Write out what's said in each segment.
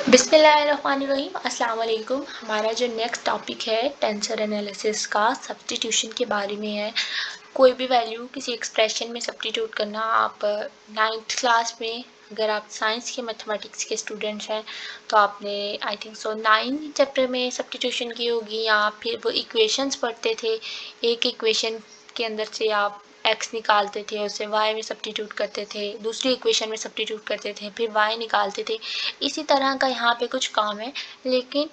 बिस्मिल्लाहिर्रहमानिर्रहीम अस्सलाम वालेकुम। हमारा जो नेक्स्ट टॉपिक है टेंसर एनालिसिस का सब्स्टिट्यूशन के बारे में है। कोई भी वैल्यू किसी एक्सप्रेशन में सब्स्टिट्यूट करना। आप 9th क्लास में अगर आप साइंस के मैथमेटिक्स के स्टूडेंट्स हैं तो आपने आई थिंक सो 9 चैप्टर में सब्स्टिट्यूशन की होगी, या फिर वो इक्वेशंस पढ़ते थे। एक इक्वेशन के अंदर से आप x निकालते थे, उसे y में सब्स्टिट्यूट करते थे, दूसरी इक्वेशन में सब्स्टिट्यूट करते थे, फिर y निकालते थे। इसी तरह का यहाँ पे कुछ काम है, लेकिन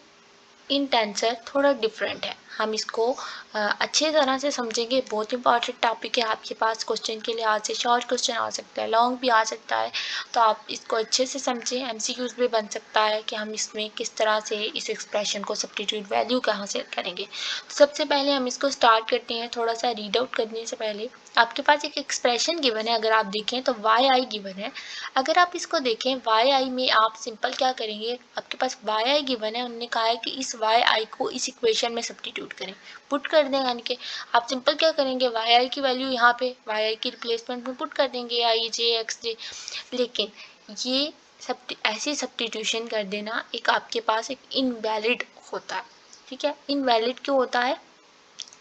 इन टेंसर थोड़ा डिफरेंट है। हम इसको अच्छी तरह से समझेंगे। बहुत इंपॉर्टेंट टॉपिक है। आपके पास क्वेश्चन के लिहाज से शॉर्ट क्वेश्चन आ सकता है, लॉन्ग भी आ सकता है, तो आप इसको अच्छे से समझें। एमसीक्यूज भी बन सकता है कि हम इसमें किस तरह से इस एक्सप्रेशन को सब्स्टिट्यूट वैल्यू कहाँ से करेंगे। तो सबसे पहले हम इसको स्टार्ट करते हैं। थोड़ा सा रीड आउट करने से पहले आपके पास एक एक्सप्रेशन गिवन है। अगर आप देखें तो वाई आई गिवन है। अगर आप इसको देखें वाई आई में आप सिंपल क्या करेंगे, आपके पास वाई आई गिवन है, उन्होंने कहा है कि इस वाई आई को इस इक्वेशन में सब्स्टिट्यूट करें, पुट कर दें। यानी कि आप सिंपल क्या करेंगे, वाई आई की वैल्यू यहाँ पे वाई आई की रिप्लेसमेंट में पुट कर देंगे, आई जे एक्स जे। लेकिन ये ऐसी सब्स्टिट्यूशन कर देना एक आपके पास एक इनवैलिड होता है। ठीक है, इनवैलिड क्यों होता है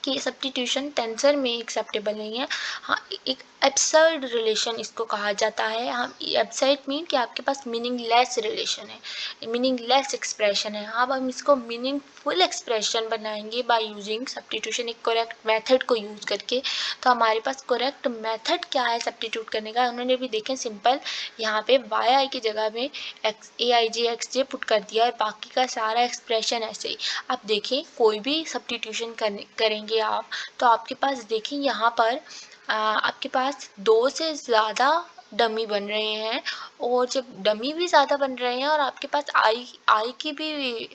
कि सब्स्टिट्यूशन टेंसर में एक्सेप्टेबल नहीं है। हाँ, एक एब्सर्ड रिलेशन इसको कहा जाता है। हम एब्सर्ड मीन कि आपके पास मीनिंगलेस रिलेशन है, मीनिंगलेस एक्सप्रेशन है। अब हम इसको मीनिंगफुल एक्सप्रेशन बनाएंगे बाय यूजिंग सब्स्टिट्यूशन, एक करेक्ट मेथड को यूज़ करके। तो हमारे पास करेक्ट मेथड क्या है सब्स्टिट्यूट करने का, उन्होंने भी देखें सिंपल यहाँ पे वाई आई की जगह में एक्स ए आई जे एक्स जे पुट कर दिया, और बाकी का सारा एक्सप्रेशन ऐसे ही। आप देखें कोई भी सब्स्टिट्यूशन करेंगे आप, तो आपके पास देखें यहाँ पर आपके पास 2 से ज़्यादा डमी बन रहे हैं, और जब डमी भी ज़्यादा बन रहे हैं और आपके पास आई की भी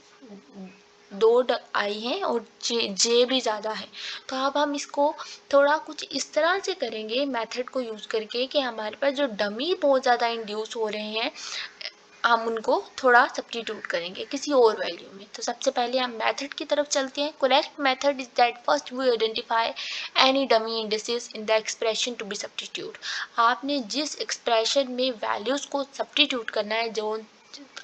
2 आई हैं और जे भी ज़्यादा है, तो अब हम इसको थोड़ा कुछ इस तरह से करेंगे मेथड को यूज़ करके कि हमारे पास जो डमी बहुत ज़्यादा इंड्यूस हो रहे हैं हम उनको थोड़ा सब्स्टिट्यूट करेंगे किसी और वैल्यू में। तो सबसे पहले हम मेथड की तरफ चलते हैं। Correct method is that first we identify any dummy indices in the expression to be substitute. आपने जिस एक्सप्रेशन में वैल्यूज़ को सब्स्टिट्यूट करना है, जो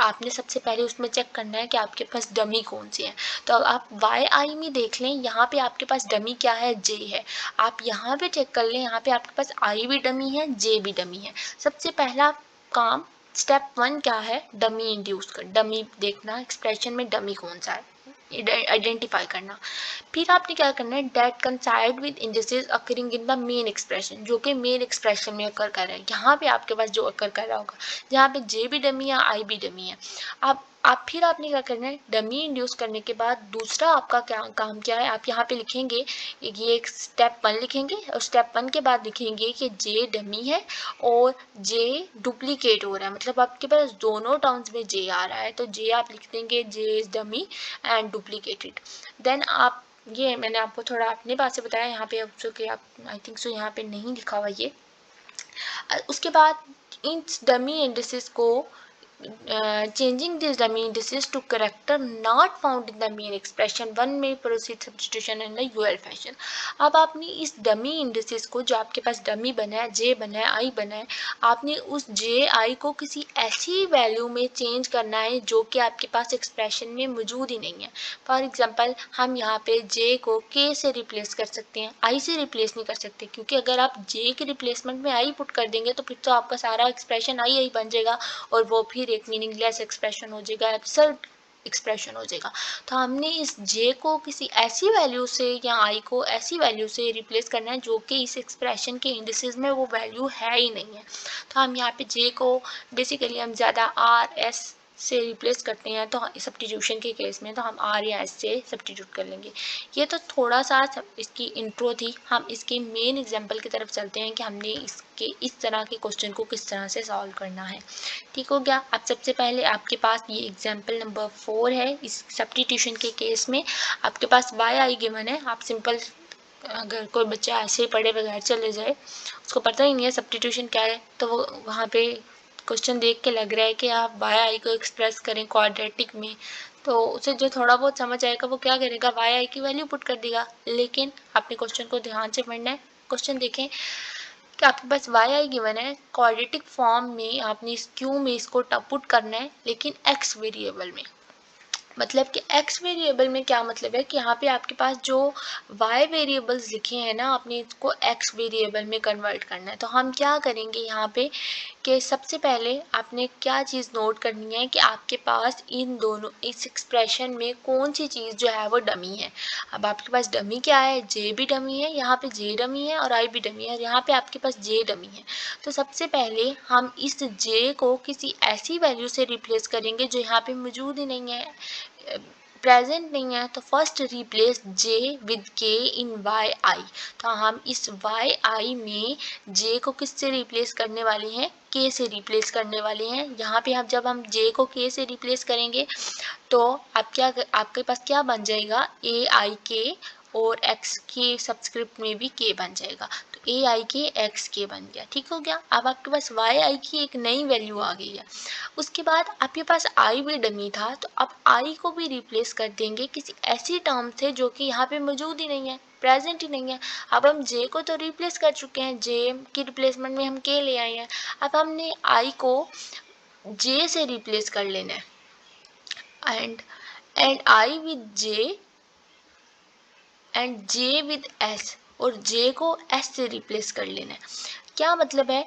आपने सबसे पहले उसमें चेक करना है कि आपके पास डमी कौन सी है। तो अब आप वाई आई में देख लें, यहाँ पे आपके पास डमी क्या है, जे है। आप यहाँ पे चेक कर लें, यहाँ पे आपके पास आई भी डमी है, जे भी डमी है। सबसे पहला काम स्टेप 1 क्या है, डमी इंड्यूस कर, डमी देखना एक्सप्रेशन में डमी कौन सा है, आइडेंटिफाई करना। फिर आपने क्या करना है, that coincide with indices occurring in the main expression, जो कि मेन एक्सप्रेशन में अकर कर रहा है। यहाँ पे आपके पास जो अकर कर रहा होगा, जहाँ पे जे भी डमी है आई भी डमी है। आप फिर आपने क्या करना है, डमी इंड्यूस करने के बाद दूसरा आपका क्या काम क्या है, आप यहाँ पे लिखेंगे, ये एक स्टेप 1 लिखेंगे, और स्टेप 1 के बाद लिखेंगे कि जे डमी है और जे डुप्लीकेट हो रहा है, मतलब आपके पास दोनों टर्म्स में जे आ रहा है, तो जे आप लिख देंगे J is dummy and duplicated. Then आप, ये मैंने आपको थोड़ा अपने बात से बताया, यहाँ पे अब जो कि आप आई थिंक सो यहाँ पे नहीं लिखा हुआ ये। उसके बाद इन डमी इंडिसेस को changing these dummy indices to character not found in the main expression, one may proceed substitution in the UL fashion। अब आपने इस डमी इंडिसेस को, जो आपके पास डमी बना है, जे बना है, आई बना है, आपने उस जे आई को किसी ऐसी वैल्यू में चेंज करना है जो कि आपके पास एक्सप्रेशन में मौजूद ही नहीं है। फॉर एग्जांपल हम यहाँ पे जे को के से रिप्लेस कर सकते हैं, आई से रिप्लेस नहीं कर सकते, क्योंकि अगर आप जे के रिप्लेसमेंट में आई पुट कर देंगे तो फिर तो आपका सारा एक्सप्रेशन आई आई बन जाएगा, और वो फिर एक मीनिंगलेस एक्सप्रेशन हो जाएगा, एब्सर्ड एक्सप्रेशन हो जाएगा। तो हमने इस जे को किसी ऐसी वैल्यू से या आई को ऐसी वैल्यू से रिप्लेस करना है जो कि इस एक्सप्रेशन के इंडिसेस में वो वैल्यू है ही नहीं है। तो हम यहाँ पे जे को बेसिकली हम ज़्यादा आर एस से रिप्लेस करते हैं, तो सब्स्टिट्यूशन के केस में तो हम आर या एस से सब्स्टिट्यूट कर लेंगे। ये तो थोड़ा सा इसकी इंट्रो थी। हम इसके मेन एग्जांपल की तरफ चलते हैं कि हमने इसके इस तरह के क्वेश्चन को किस तरह से सॉल्व करना है। ठीक हो गया। अब सबसे पहले आपके पास ये एग्जांपल नंबर 4 है। इस सब्स्टिट्यूशन के केस में आपके पास वाई आई गिवन है। आप सिंपल, अगर कोई बच्चा ऐसे ही पढ़े बगैर चले जाए, उसको पता ही नहीं है सब्स्टिट्यूशन क्या है, तो वो वहाँ पे क्वेश्चन देख के लग रहा है कि आप वाई आई को एक्सप्रेस करें क्वाड्रेटिक में, तो उसे जो थोड़ा बहुत समझ आएगा वो क्या करेगा, वाई आई की वैल्यू पुट कर देगा। लेकिन आपने क्वेश्चन को ध्यान से पढ़ना है। क्वेश्चन देखें, कि आपके पास वाई आई गिवन है, क्वाड्रेटिक फॉर्म में आपने इस क्यू में इसको पुट करना है, लेकिन एक्स वेरिएबल में। मतलब कि x वेरिएबल में क्या मतलब है कि यहाँ पे आपके पास जो y वेरिएबल्स लिखे हैं ना, आपने इसको x वेरिएबल में कन्वर्ट करना है। तो हम क्या करेंगे यहाँ पे कि सबसे पहले आपने क्या चीज़ नोट करनी है कि आपके पास इन दोनों इस एक्सप्रेशन में कौन सी चीज़ जो है वो डमी है। अब आपके पास डमी क्या है, j भी डमी है, यहाँ पे j डमी है और i भी डमी है, और यहाँ पे आपके पास j डमी है। तो सबसे पहले हम इस j को किसी ऐसी वैल्यू से रिप्लेस करेंगे जो यहाँ पे मौजूद ही नहीं है, प्रेजेंट नहीं है। तो first replace j with k in y i. तो हम इस वाई आई में j को किससे रिप्लेस करने वाले हैं, k से रिप्लेस करने वाले हैं। यहाँ पे हम जब हम j को k से रिप्लेस करेंगे तो आप क्या आपके पास क्या बन जाएगा, ए आई के, और x के सबस्क्रिप्ट में भी k बन जाएगा। तो ए आई के एक्स के बन गया, ठीक हो गया। अब आपके पास वाई आई की एक नई वैल्यू आ गई है। उसके बाद आपके पास आई भी डमी था, तो अब आई को भी रिप्लेस कर देंगे किसी ऐसी टर्म से जो कि यहाँ पे मौजूद ही नहीं है, प्रेजेंट ही नहीं है। अब हम जे को तो रिप्लेस कर चुके हैं, जे की रिप्लेसमेंट में हम के ले आए हैं। अब हमने आई को जे से रिप्लेस कर लेना है, and I with J and J with S, और जे को एस से रिप्लेस कर लेना है। क्या मतलब है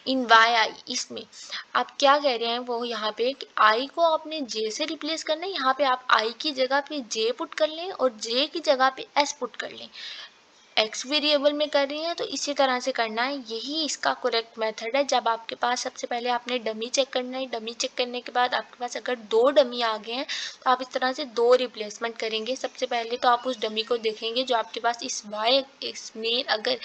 इन वाई आई, इसमें आप क्या कह रहे हैं वो यहाँ पे कि आई को आपने जे से रिप्लेस करना है। यहाँ पे आप आई की जगह पे जे पुट कर लें और जे की जगह पे एस पुट कर लें। एक्स वेरिएबल में कर रही हैं तो इसी तरह से करना है, यही इसका करेक्ट मेथड है। जब आपके पास सबसे पहले आपने डमी चेक करना है, डमी चेक करने के बाद आपके पास अगर दो डमी आ गए हैं तो आप इस तरह से दो रिप्लेसमेंट करेंगे। सबसे पहले तो आप उस डमी को देखेंगे जो आपके पास इस वाई इसमें अगर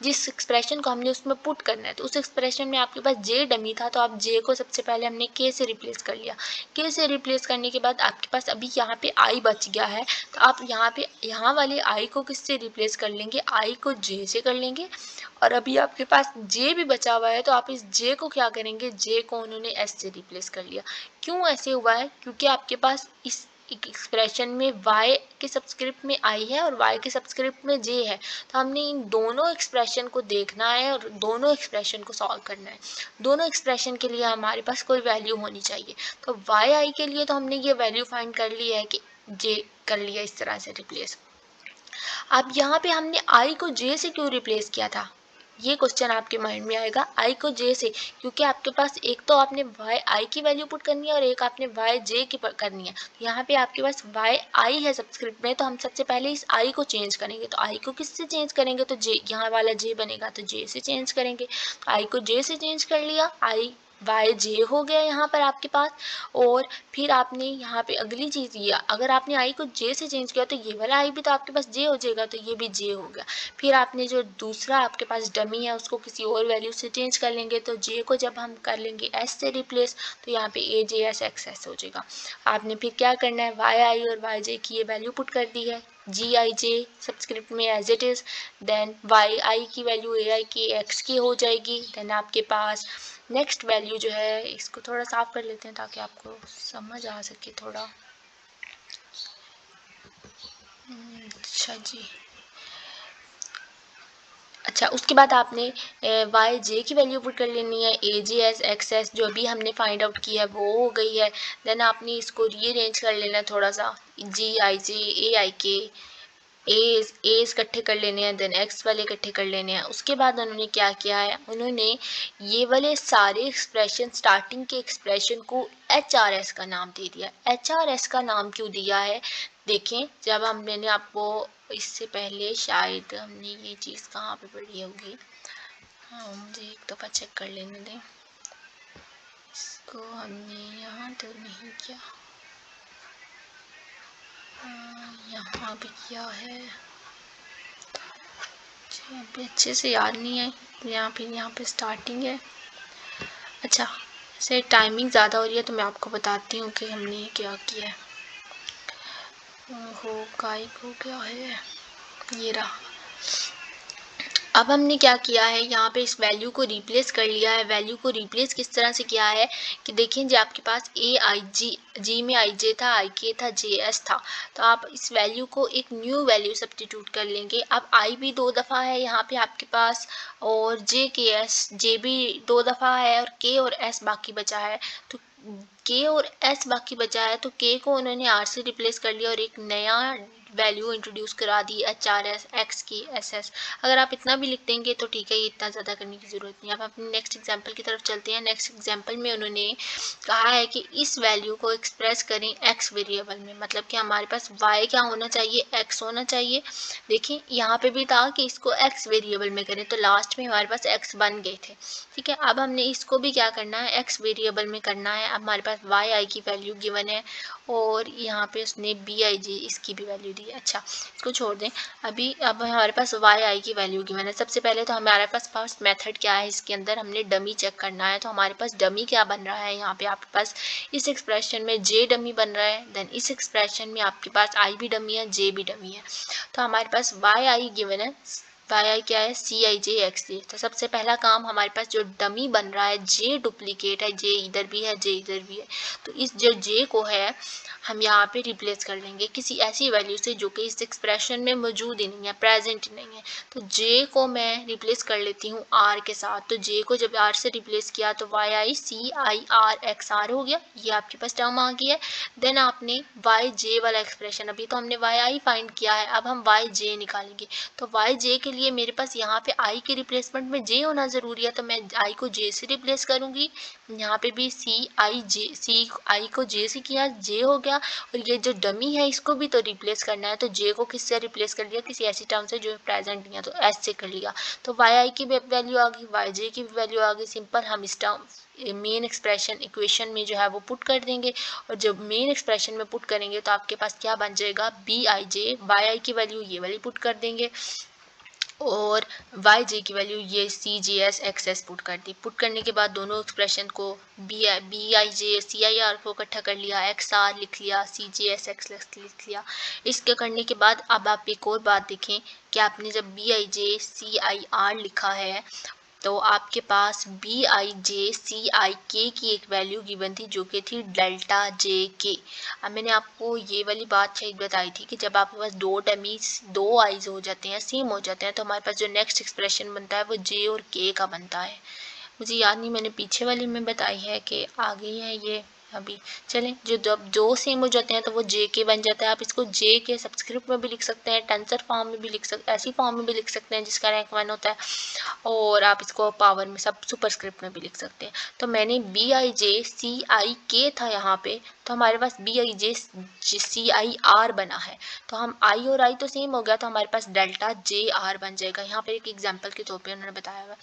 जिस एक्सप्रेशन को हमने उसमें पुट करना है, तो उस एक्सप्रेशन में आपके पास जे डमी था, तो आप जे को सबसे पहले हमने के से रिप्लेस कर लिया। के से रिप्लेस करने के बाद आपके पास अभी यहाँ पे आई बच गया है, तो आप यहाँ पे यहाँ वाले आई को किससे रिप्लेस कर लेंगे, आई को जे से कर लेंगे। और अभी आपके पास जे भी बचा हुआ है, तो आप इस जे को क्या करेंगे, जे को उन्होंने एस से रिप्लेस कर लिया। क्यों ऐसे हुआ है, क्योंकि आपके पास इस एक्सप्रेशन में y के सबस्क्रिप्ट में i है और y के सबस्क्रिप्ट में j है। तो हमने इन दोनों एक्सप्रेशन को देखना है और दोनों एक्सप्रेशन को सॉल्व करना है। दोनों एक्सप्रेशन के लिए हमारे पास कोई वैल्यू होनी चाहिए। तो वाई आई के लिए तो हमने ये वैल्यू फाइंड कर ली है कि j कर लिया इस तरह से रिप्लेस। अब यहाँ पे हमने i को j से क्यों रिप्लेस किया था, ये क्वेश्चन आपके माइंड में आएगा। आई को जे से, क्योंकि आपके पास एक तो आपने वाई आई की वैल्यू पुट करनी है और एक आपने वाई जे की करनी है। तो यहाँ पे आपके पास वाई आई है सबस्क्रिप्ट में, तो हम सबसे पहले इस आई को चेंज करेंगे। तो आई को किससे चेंज करेंगे, तो जे, यहाँ वाला जे बनेगा तो जे से चेंज करेंगे। तो आई को जे से चेंज कर लिया, आई वाई जे हो गया यहाँ पर आपके पास। और फिर आपने यहाँ पे अगली चीज़ ये, अगर आपने आई को जे से चेंज किया तो ये वाला आई भी तो आपके पास जे हो जाएगा, तो ये भी जे हो गया। फिर आपने जो दूसरा आपके पास डमी है उसको किसी और वैल्यू से चेंज कर लेंगे। तो जे को जब हम कर लेंगे एस से रिप्लेस, तो यहाँ पे ए जे एस एक्स एस हो जाएगा। आपने फिर क्या करना है, वाई आई और वाई जे की ये वैल्यू पुट कर दी है, जी आई जे सबस्क्रिप्ट में as it is. Then y i की वैल्यू ए आई की एक्स की हो जाएगी। देन आपके पास नेक्स्ट वैल्यू जो है, इसको थोड़ा साफ कर लेते हैं ताकि आपको समझ आ सके थोड़ा। अच्छा जी, अच्छा उसके बाद आपने वाई जे की वैल्यू पुट कर लेनी है, ए जे एस एक्स एस जो अभी हमने फाइंड आउट किया है वो हो गई है। देन आपने इसको रीअरेंज कर लेना है थोड़ा सा, जी आई जे ए आई के एज इकट्ठे कर लेने हैं, देन एक्स वाले इकट्ठे कर लेने हैं। उसके बाद उन्होंने क्या किया है, उन्होंने ये वाले सारे एक्सप्रेशन स्टार्टिंग के एक्सप्रेशन को एच आर एस का नाम दे दिया। एच आर एस का नाम क्यों दिया है, देखें जब मैंने आपको इससे पहले शायद हमने ये चीज़ कहाँ पे पढ़ी होगी, हाँ मुझे एक दफ़ा चेक कर लेने दें। इसको हमने यहाँ तो नहीं किया, यहाँ भी किया है, यहाँ पे अच्छे से याद नहीं है। यहाँ पे स्टार्टिंग है। अच्छा से टाइमिंग ज़्यादा हो रही है तो मैं आपको बताती हूँ कि हमने क्या किया है। हो गायब हो गया है, ये रहा। अब हमने क्या किया है, यहाँ पे इस वैल्यू को रिप्लेस कर लिया है। वैल्यू को रिप्लेस किस तरह से किया है कि देखिए जी, आपके पास ए आई जी में आई जे था, आई के था, जे एस था, तो आप इस वैल्यू को एक न्यू वैल्यू सब्स्टिट्यूट कर लेंगे। अब आई भी 2 दफ़ा है यहाँ पे आपके पास, और जे के एस, जे भी 2 दफ़ा है, और के और एस बाकी बचा है। तो के और एस बाकी बचा है, तो के को उन्होंने आर से रिप्लेस कर लिया और एक नया वैल्यू इंट्रोड्यूस करा the H R S x की एस एस। अगर आप इतना भी लिख देंगे तो ठीक है, ये इतना ज़्यादा करने की ज़रूरत नहीं है। अब अपने नेक्स्ट एग्जांपल की तरफ चलते हैं। नेक्स्ट एग्जांपल में उन्होंने कहा है कि इस वैल्यू को एक्सप्रेस करें एक्स वेरिएबल में, मतलब कि हमारे पास वाई क्या होना चाहिए, एक्स होना चाहिए। देखिए यहाँ पे भी था कि इसको एक्स वेरिएबल में करें, तो लास्ट में हमारे पास एक्स बन गए थे। ठीक है, अब हमने इसको भी क्या करना है, एक्स वेरिएबल में करना है। अब हमारे पास वाई आई की वैल्यू गिवन है, और यहाँ पे उसने बी आई जी इसकी भी वैल्यू दी है। अच्छा, इसको छोड़ दें अभी। अब हमारे पास वाई आई की वैल्यू गिवन है। सबसे पहले तो हमारे पास फर्स्ट मेथड क्या है, इसके अंदर हमने डमी चेक करना है। तो हमारे पास डमी क्या बन रहा है, यहाँ पे आपके पास इस एक्सप्रेशन में जे डमी बन रहा है, देन इस एक्सप्रेशन में आपके पास आई भी डमी है, जे भी डमी है। तो हमारे पास वाई आई गिवन है, वाई आई क्या है, सी आई जे एक्स जे। तो सबसे पहला काम हमारे पास जो डमी बन रहा है, जे डुप्लीकेट है, जे इधर भी है, जे इधर भी है, तो इस जो जे को है हम यहाँ पे रिप्लेस कर देंगे किसी ऐसी वैल्यू से जो कि इस एक्सप्रेशन में मौजूद ही नहीं है, प्रेजेंट ही नहीं है। तो जे को मैं रिप्लेस कर लेती हूँ आर के साथ। तो जे को जब आर से रिप्लेस किया तो y i c i r x r हो गया, ये आपके पास टर्म आ गई है। देन आपने वाई जे वाला एक्सप्रेशन, अभी तो हमने वाई आई फाइंड किया है, अब हम वाई जे निकालेंगे। तो वाई जे के लिए मेरे पास यहाँ पे आई के रिप्लेसमेंट में जे होना ज़रूरी है, तो मैं आई को जे से रिप्लेस करूँगी। यहाँ पे भी सी आई को जे से किया, जे हो गया। और ये जो डमी है इसको भी तो रिप्लेस करना है, तो जे को किससे रिप्लेस कर लिया, किसी ऐसी टर्म से जो प्रेजेंट नहीं है, तो एस से कर लिया। तो वाई आई की वैल्यू आ गई, वाई जे की वैल्यू आ गई। सिंपल हम इस टर्म मेन एक्सप्रेशन इक्वेशन में जो है वो पुट कर देंगे, और जब मेन एक्सप्रेशन में पुट करेंगे तो आपके पास क्या बन जाएगा, B I J, Y i की वैल्यू ये वाली पुट कर देंगे, और वाई जे की वैल्यू ये c j s x s put कर दी। पुट करने के बाद दोनों एक्सप्रेशन को B I J C i are को इकट्ठा कर लिया, एक्स आर लिख लिया, सी जे एस एक्स लिख लिया। इसके करने के बाद अब आप एक और बात देखें कि आपने जब B I J C i are लिखा है तो आपके पास बी आई जे सी आई के की एक वैल्यू गिवन थी जो कि थी डेल्टा जे के। अब मैंने आपको ये वाली बात शायद बताई थी कि जब आपके पास दो डमीज, दो आइज हो जाते हैं, सेम हो जाते हैं, तो हमारे पास जो नेक्स्ट एक्सप्रेशन बनता है वो जे और के का बनता है। मुझे याद नहीं, मैंने पीछे वाली में बताई है कि आ गई है ये अभी। चलें, जो जब दो सेम हो जाते हैं तो वो जे के बन जाता है। आप इसको जे के सब्सक्रिप्ट में भी लिख सकते हैं, टेंसर फॉर्म में भी लिख सकते, ऐसी फॉर्म में भी लिख सकते हैं जिसका रैंक 1 होता है, और आप इसको पावर में सब सुपरस्क्रिप्ट में भी लिख सकते हैं। तो मैंने बी आई जे सी आई के था यहाँ पे, तो हमारे पास B I J C i are बना है। तो हम आई और आई तो सेम हो गया, तो हमारे पास डेल्टा जे आर बन जाएगा। यहाँ पर एक एग्जाम्पल के तौर पर उन्होंने बताया हुआ।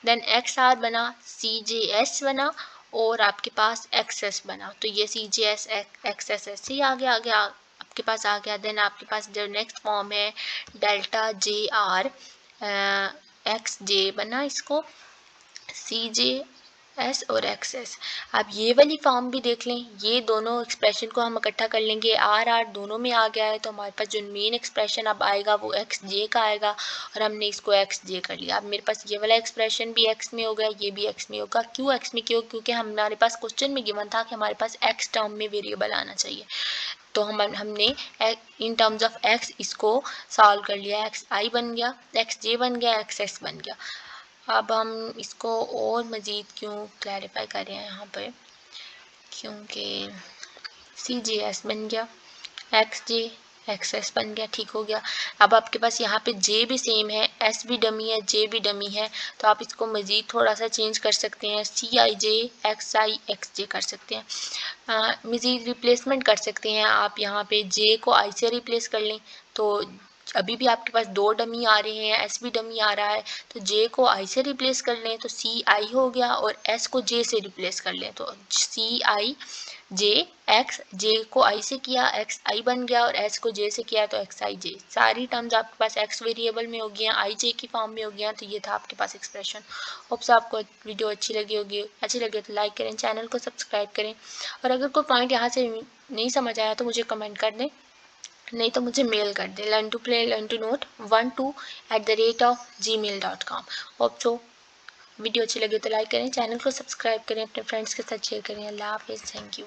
देन एक्स आर बना, सी जे एस बना, और आपके पास एक्स एस बना। तो ये c j s x s s ही आगे आपके पास आ गया। देन आपके पास जो नेक्स्ट फॉर्म है delta j r x j बना, इसको सी जे एस और एक्स एस। आप ये वाली फॉर्म भी देख लें, ये दोनों एक्सप्रेशन को हम इकट्ठा कर लेंगे, आर आर दोनों में आ गया है, तो हमारे पास जो मेन एक्सप्रेशन अब आएगा वो एक्स जे का आएगा, और हमने इसको एक्स जे कर लिया। अब मेरे पास ये वाला एक्सप्रेशन भी एक्स में होगा, ये भी एक्स में होगा। क्यों एक्स में, क्यों, क्योंकि हमारे पास क्वेश्चन में गिवन था कि हमारे पास एक्स टर्म में वेरिएबल आना चाहिए, तो हमने इन टर्म्स ऑफ एक्स इसको सॉल्व कर लिया। एक्स आई बन गया, एक्स जे बन गया, एक्स एस बन गया। अब हम इसको और मज़ीद क्यों क्लैरिफाई कर रहे हैं यहाँ पर, क्योंकि सी जे एस बन गया, एक्स जे एक्स एस बन गया, ठीक हो गया। अब आपके पास यहाँ पे जे भी सेम है, एस भी डमी है, जे भी डमी है, तो आप इसको मज़ीद थोड़ा सा चेंज कर सकते हैं, सी आई जे एक्स आई एक्स जे कर सकते हैं। मज़ीद रिप्लेसमेंट कर सकते हैं आप, यहाँ पे जे को आई से रिप्लेस कर लें, तो अभी भी आपके पास दो डमी आ रहे हैं, एस भी डमी आ रहा है, तो जे को आई से रिप्लेस कर लें तो सी आई हो गया, और एस को जे से रिप्लेस कर लें तो सी आई जे, एक्स जे को आई से किया एक्स आई बन गया, और एस को जे से किया तो एक्स आई जे। सारी टर्म्स आपके पास एक्स वेरिएबल में हो गई हैं, आई जे की फॉर्म में हो गया। तो ये था आपके पास एक्सप्रेशन। होप्स आपको वीडियो अच्छी लगी होगी, अच्छी लगे तो लाइक करें, चैनल को सब्सक्राइब करें, और अगर कोई पॉइंट यहाँ से नहीं समझ आया तो मुझे कमेंट कर दें। नहीं तो मुझे मेल कर दे learn2play learn2note12@gmail.com। Hope so video अच्छी लगी तो लाइक करें, चैनल को सब्सक्राइब करें, अपने फ्रेंड्स के साथ शेयर करें। अल्लाह हाफिज़, थैंक यू।